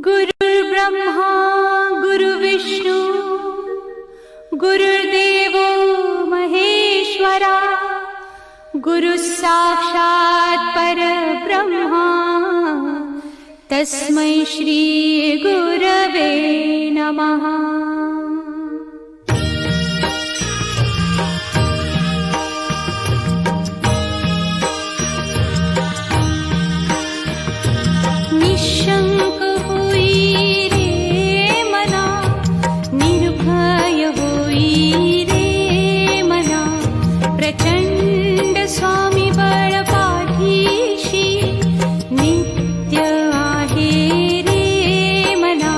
गुरुर्ब्रह्मा गुरुविष्णू गुरुर्देवो महेश्वरा गुरुः साक्षात् परब्रह्मा तस्मै श्री गुरवे नमः। निशंक होई रे मना, निर्भय होई रे मना, प्रचंड स्वामी बळ पाठीशी नित्य आहे रे मना।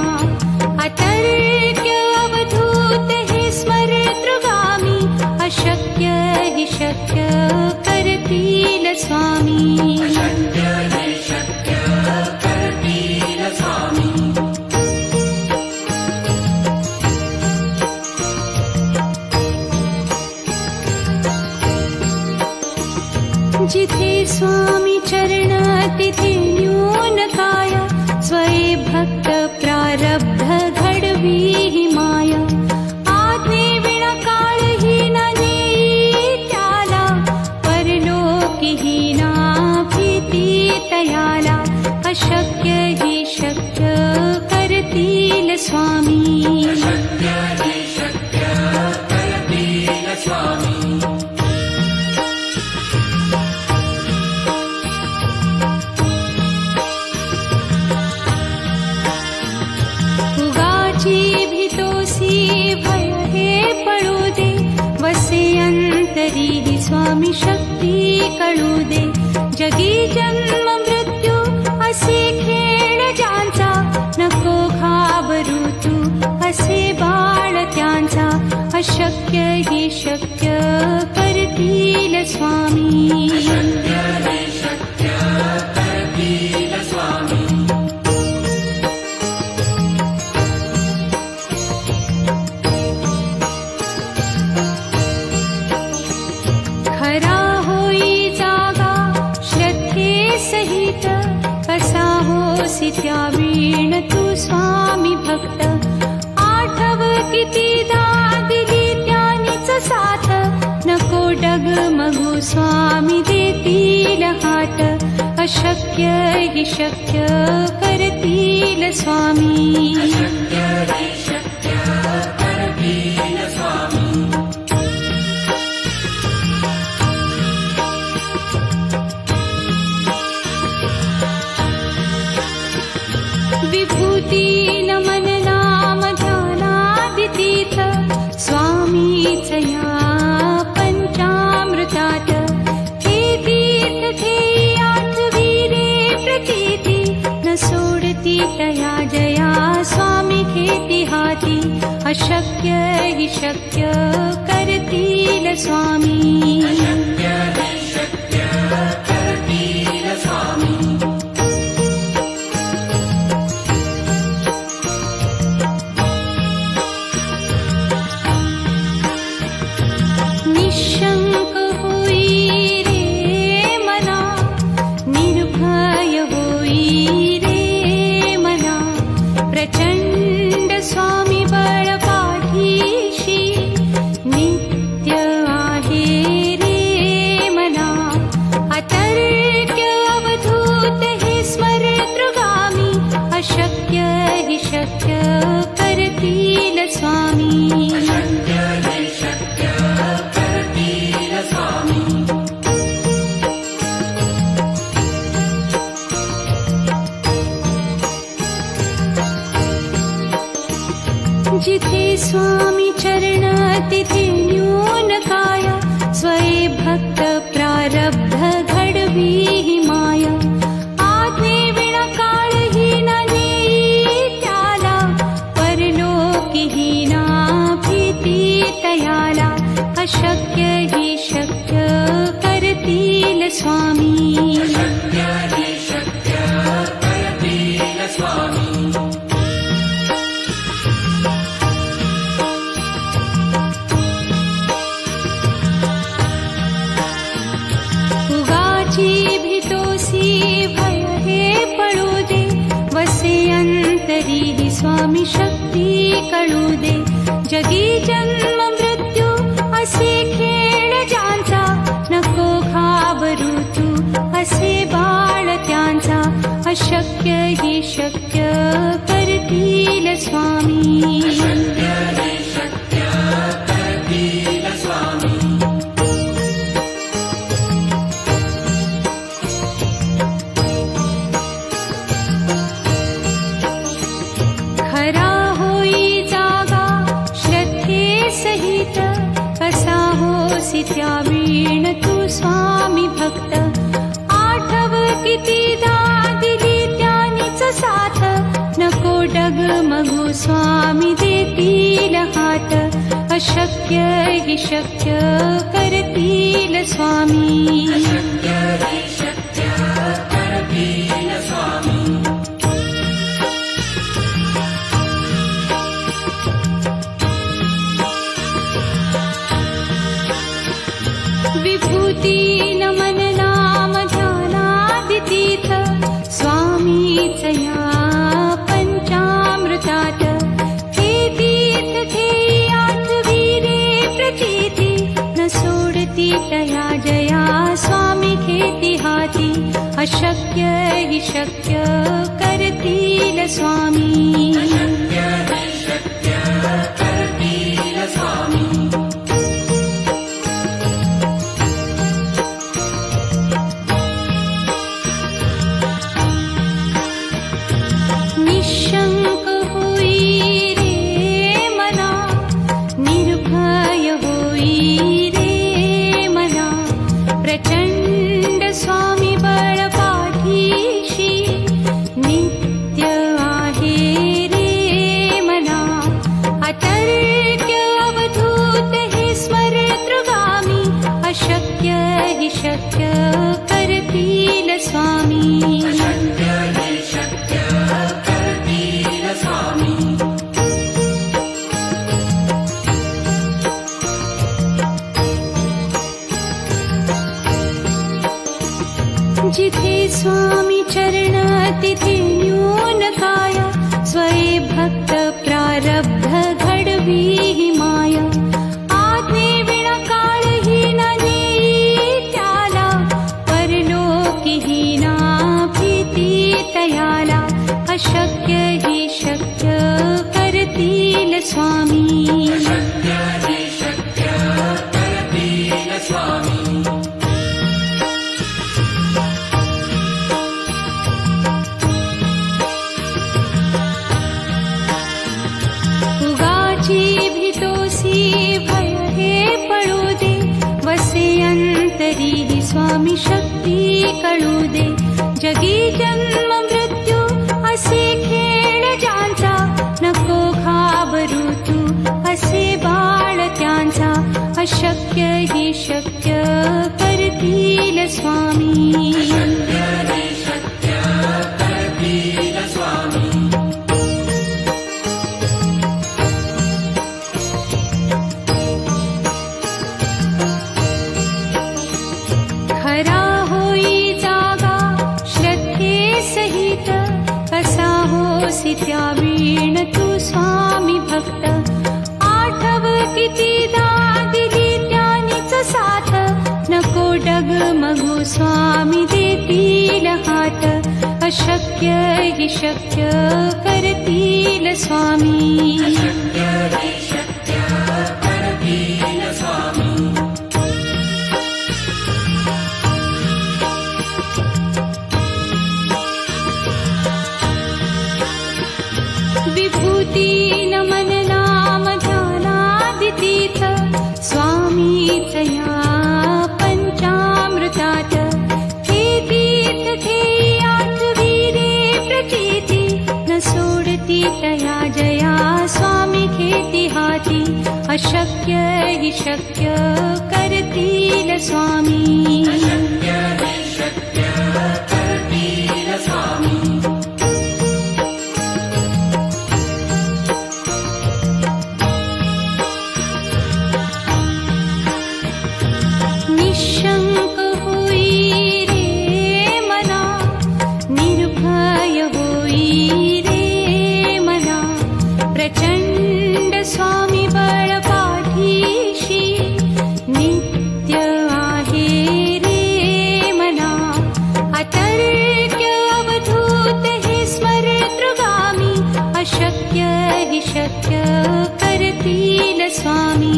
अतर्क्य अवधूत हे स्मरतृगामी, अशक्य हि शक्य करतील स्वामी। जिथे स्वामी चरण तिथे न्यून काया, स्वये भक्त प्रारब्ध घडवी ही माया। आज्ञे विना काळही न नेई त्याला, परलोकी ही ना भीती तयाला। अशक्य ही शक्य करतील स्वामी। भीतोसी भय हे पळू दे, वसे अंतरी ही स्वामी शक्ती कळू दे। जगी जन्म मृत्यू असे खेळ ज्यांचा, नको घाबरू तू असे बाळ त्यांचा। अशक्य ही शक्य करतील स्वामी। खरा होई जागा श्रद्धे सहित, कसा होसी त्या वीण तू स्वामी भक्त। आठव कितीदा दिली त्यानीच साथ, नको डगमगू स्वामी देतील हात। अशक्य हि शक्य करतील स्वामी। विभूती नमन नाम ध्यानादितीर्थ, स्वामीच या पंचामृतात। हे तीर्थ ध्येयी आठवी रे प्रतीती, न सोडती तया जया स्वामी घेती हाती। अशक्य हि शक्य करतील स्वामी। निशंक होई रे मना, निर्भय होई रे मना, प्रचंड स्वामी बळ पाठीशी नित्य आहे रे मना। अतर्क्य अवधूत हे स्मरतृगामी, अशक्य हि शक्य करतील स्वामी। जिथे स्वामी चरण तिथे न्यून काया, स्वये भक्त प्रारब्ध घडवी ही माया। आज्ञे विना काळही न नेई त्याला, परलोकी ही ना भीती तयाला। अशक्य ही शक्य करतील स्वामी। भीतोसी भय हे पळू दे, वसे अंत तरीही स्वामी शक्ती कळू दे. जगी जन्म मृत्यू असे खेळ ज्यांचा, नको घाबरू तू असे बाळ त्यांचा. अशक्य ही शक्य करतील स्वामी. खरा होई जागा श्रद्धे सहित, कसा होसी त्या वीण तू स्वामी भक्त. आठव कितीदा दिली त्यानीच साथ, नको डगमगू स्वामी देतील हात. अशक्य ही शक्य करतील स्वामी. विभूती नमन नाम ध्यानादितीर्थ, स्वामीच या पंचामृतात. हे तीर्थ थे आठवीरे प्रतीती, न सोडती तया जया स्वामी घेती हाती. अशक्य हि शक्य करतील स्वामी. निशंक होई रे मना, निर्भय होई रे मना. प्रचंड स्वामी बळ पाठीशी, नित्य आहे रे मना. अतर्क्य अवधूत हे स्मरतृगामी, अशक्य हि शक्य करतील स्वामी. जिथे स्वामी चरण तिथे न्यून काया, स्वये भक्त प्रारब्ध घडवी ही माया. आज्ञे विना काळही न नेई त्याला, परलोकी ही ना भीती तयाला. अशक्य ही शक्य करतील स्वामी. उगाची भीतोसी भय हे पळू दे, वसे अंतरी ही स्वामी शक्ती कळू दे. जगी जन्म मृत्यू असे खेळ ज्यांचा, नको घाबरू तू असे बाळ त्यांचा. अशक्य ही शक्य करतील स्वामी. खरा होई जागा श्रद्धे सहित, कसा होसी त्या वीण तू स्वामी भक्त. आठव कितीदा दिली त्यानीच साथ, नको डगमगू स्वामी देतील हात. अशक्य हि शक्य करतील स्वामी. विभूती नमन नाम ध्यानादितीर्थ, स्वामीच या पंचामृतात. हे तीर्थ थे आठवीरे प्रतीती, न सोडती तया जया स्वामी घेती हाती. अशक्य हि शक्य करतील स्वामी. निशंक होई रे मना, निर्भय होई रे अशक्य हि शक्य करतील स्वामी.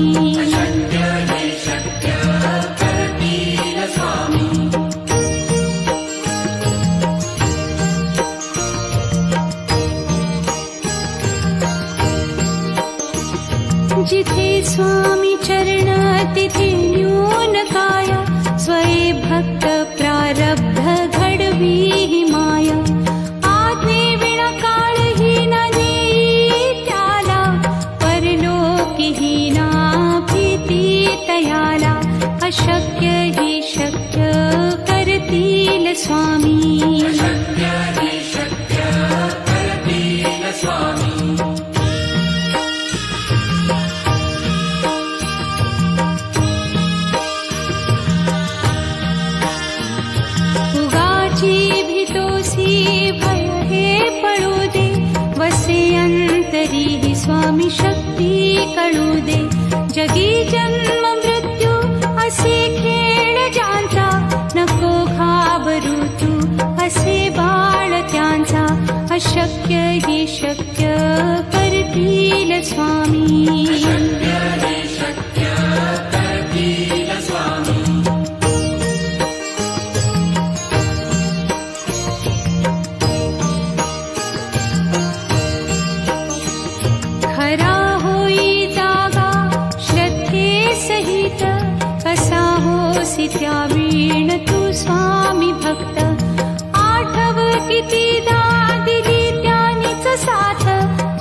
जिथे स्वामी चरण तिथे न्यून काया, स्वये भक्त प्रारब्ध घडवी हि माया. आज्ञे विना काळही न देई त्याला, परलोकी हि ना भीती तयाला. अशक्य हि शक्य करतील स्वामी. भय हे पळू दे, वसे अंतरी हि स्वामी शक्ती कळू दे. जगी जन्म मृत्यू असे खेळ ज्यांचा, नको घाबरू तू असे बाळ त्यांचा. अशक्य हि शक्य करतील स्वामी. खरा होई जागा श्रद्धे सहित, कसा होसी त्या वीण तू स्वामी भक्त. आठव कितीदा दिली त्यानीच साथ,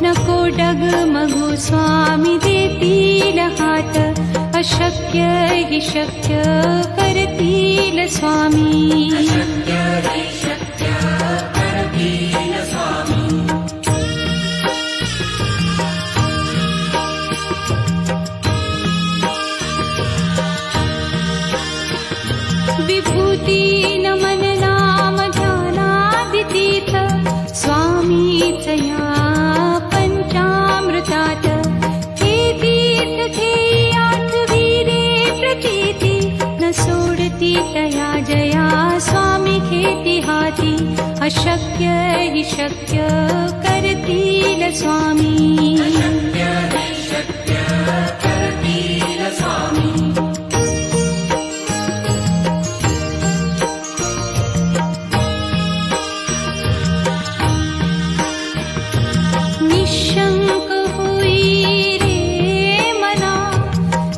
नको डगमगू स्वामी देतील हात. अशक्य हि शक्य करतील स्वामी. विभूती नमन नाम ध्यानादितीत, स्वामीच या पंचामृतात. हे तीर्थ घेई आठवी रे प्रतीती, न सोडती तया जया स्वामी घेती हाती. अशक्य हि शक्य करतील स्वामी. निशंक होई रे मना,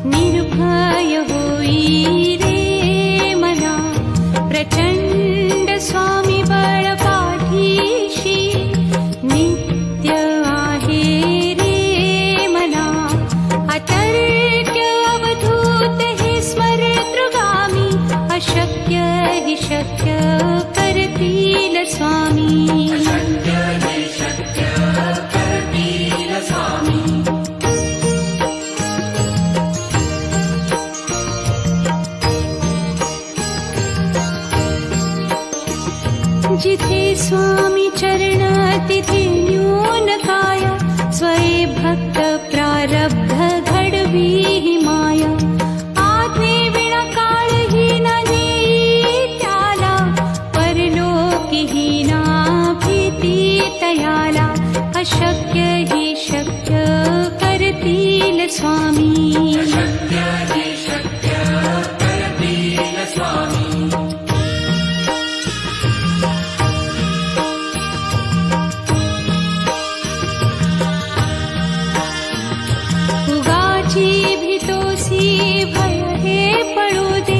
निर्भय होई रे मना. प्रचंड स्वामी बळ पाठीशी, नित्य आहे रे मना. अतर्क्य अवधूत हे स्मरतृगामी, अशक्य हि शक्य करतील स्वामी. जिथे स्वामी चरण तिथे न्यून काया, स्वये भक्त प्रारब्ध घडवी हि माया. आज्ञे विना काळही न देई त्याला, परलोकी हि ना भीती तयाला. अशक्य हि शक्य करतील स्वामी. भय हे पळू दे,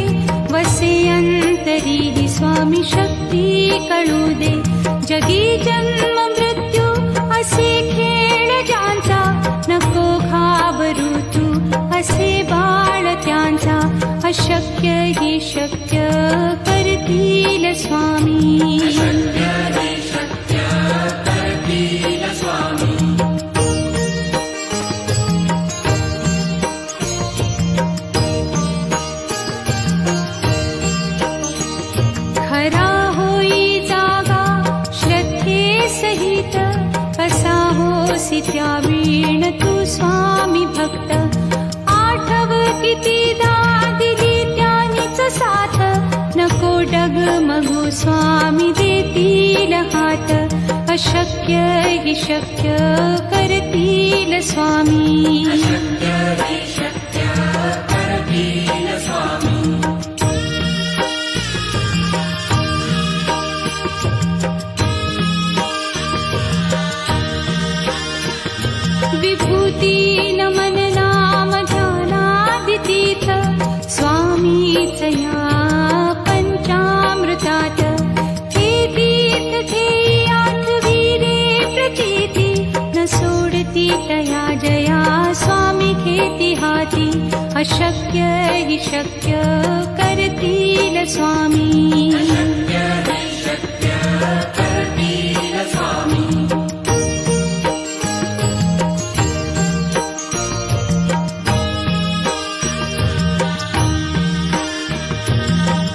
वसे अंतरी हि स्वामी शक्ती कळू दे. जगी जन्म मृत्यू असे खेळ ज्यांचा, नको घाबरू तू असे बाळ त्यांचा. अशक्य हि शक्य करतील स्वामी. खरा होई जागा श्रद्धे सहित, कसा होसी त्या वीण तू स्वामी भक्त. आठव कितीदा दिली त्यानीच साथ, नको डगमगू स्वामी देतील हात. अशक्य हि शक्य करतील स्वामी. विभूती नमन नाम ध्यानादितीर्थ स्वामीच या पंचामृतात. हे तीर्थ घेई आठवीरे प्रचिती न सोडती तया जया स्वामी घेती हाती. अशक्य हि शक्य करतील स्वामी.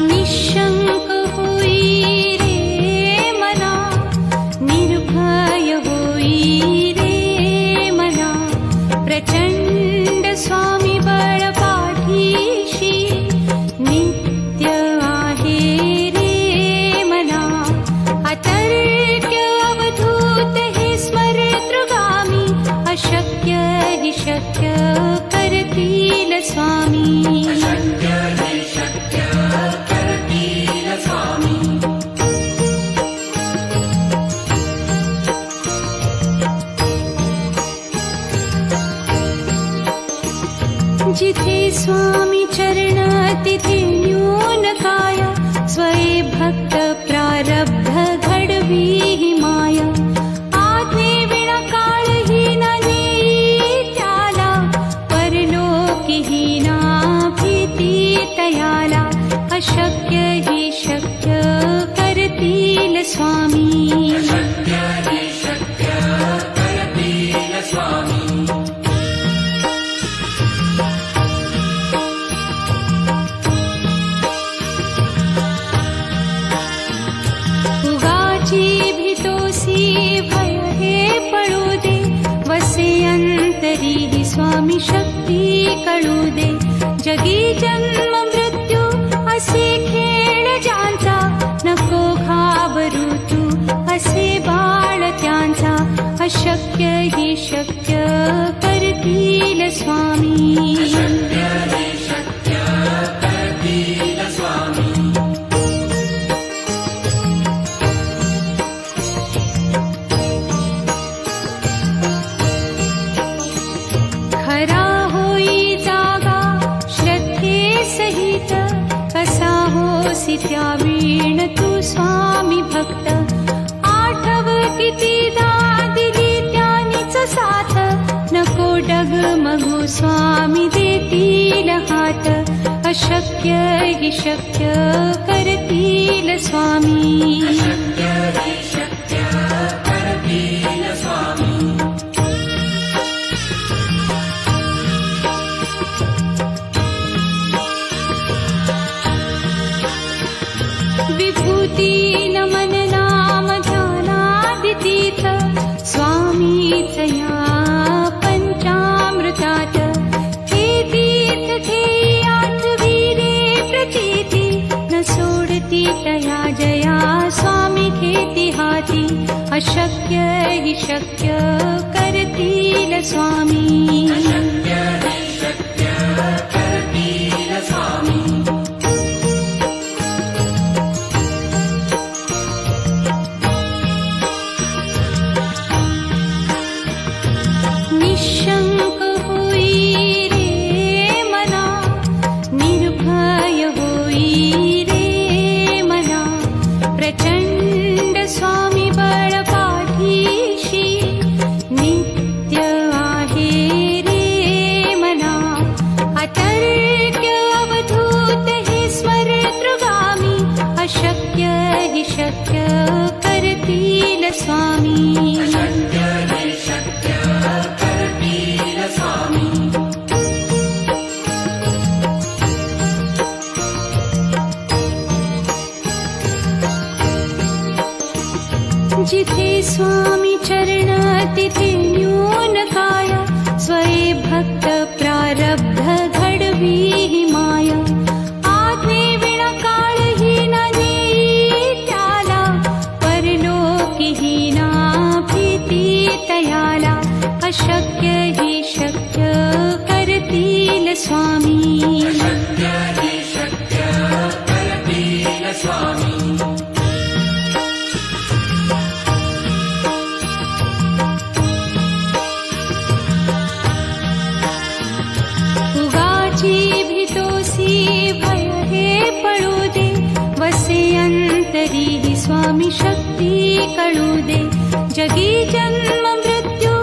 निशंक होई रे मना, निर्भय होई रे मना. प्रचंड स्वामी बळ पाठीशी नित्य आहे रे मना. अतर्क्य अवधूत हे स्मरतृगामी. अशक्य हि शक्य करतील स्वामी. जिथे स्वामी चरण तिथे न्यून काय. स्वये भक्त प्रारब्ध घडवी ही माया. आज्ञे विना काळही न नेई त्याला. परलोकीही ना भीती तयाला. अशक्य हि शक्य करतील स्वामी. भय हे पळू दे. वसे अंतरी ही स्वामी शक्ती कळू दे. जगी जन्म मृत्यू असे खेळ ज्यांचा. नको घाबरू तू असे बाळ त्यांचा. अशक्य हि शक्य करतील स्वामी. खरा होई जागा श्रद्धे सहित. कसा होसी त्या वीण तू स्वामी भक्त. आठव कितीदा दिली त्यानीच साथ. नको डगमगू स्वामी देतील हात. अशक्य हि शक्य करतील स्वामी. विभूती नमन नाम ध्यानादितीर्थ स्वामीच या पंचामृतात. हे तीर्थ घेई आठवीरे प्रचिती न सोडती तया जया स्वामी घेती हाती. अशक्य हि शक्य करतील स्वामी. निशंक होई रे मना, निर्भय होई रे मना. प्रचंड स्वामी बळ पाठीशी नित्य आहे रे मना. अतर्क्य अवधूत हे स्मरतृगामी. अशक्य हि शक्य करतील स्वामी. जिथे स्वामी चरण तिथे न्यून काय. स्वये भक्त प्रारब्ध घडवी ही माया. आज्ञे विना काळही न नेई त्याला. परलोकीही ना अशक्य हि शक्य करतील स्वामी. उगाची भीतोसी भय हे पळू दे, वसे अंतरी हि स्वामी शक्ती कळू दे. जगी जन्म मृत्यू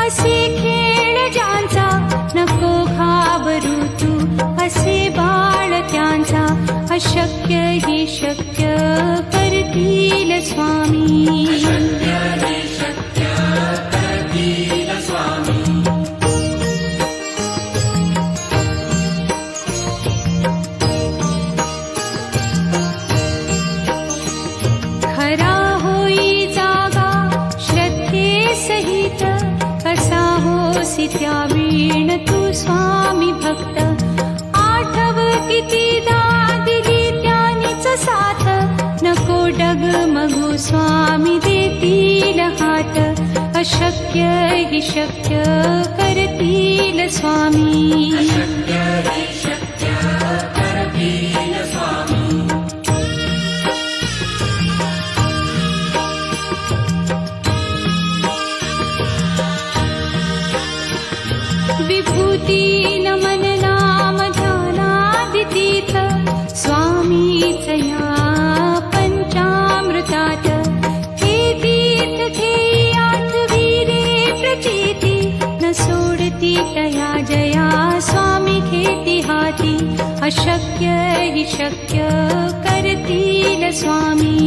असे खेळ ज्यांचा, नको घाबरू तू असे बाळ त्यांचा. अशक्य हि शक्य करतील स्वामी. खरा होई जागा श्रद्धे सहित, कसा होसी त्या वीण तू स्वामी भक्त. आठव कितीदा दिली त्यानीच साथ, नको डगमगू स्वामी देतील हात. अशक्य हि शक्य करतील स्वामी. विभूती नमन नाम ध्यानादितीत, स्वामीच या पंचामृतात. हे तीर्थ घेई आठवीरे प्रचिती, न सोडती तया जया स्वामी घेती हाती. अशक्य हि शक्य करतील स्वामी.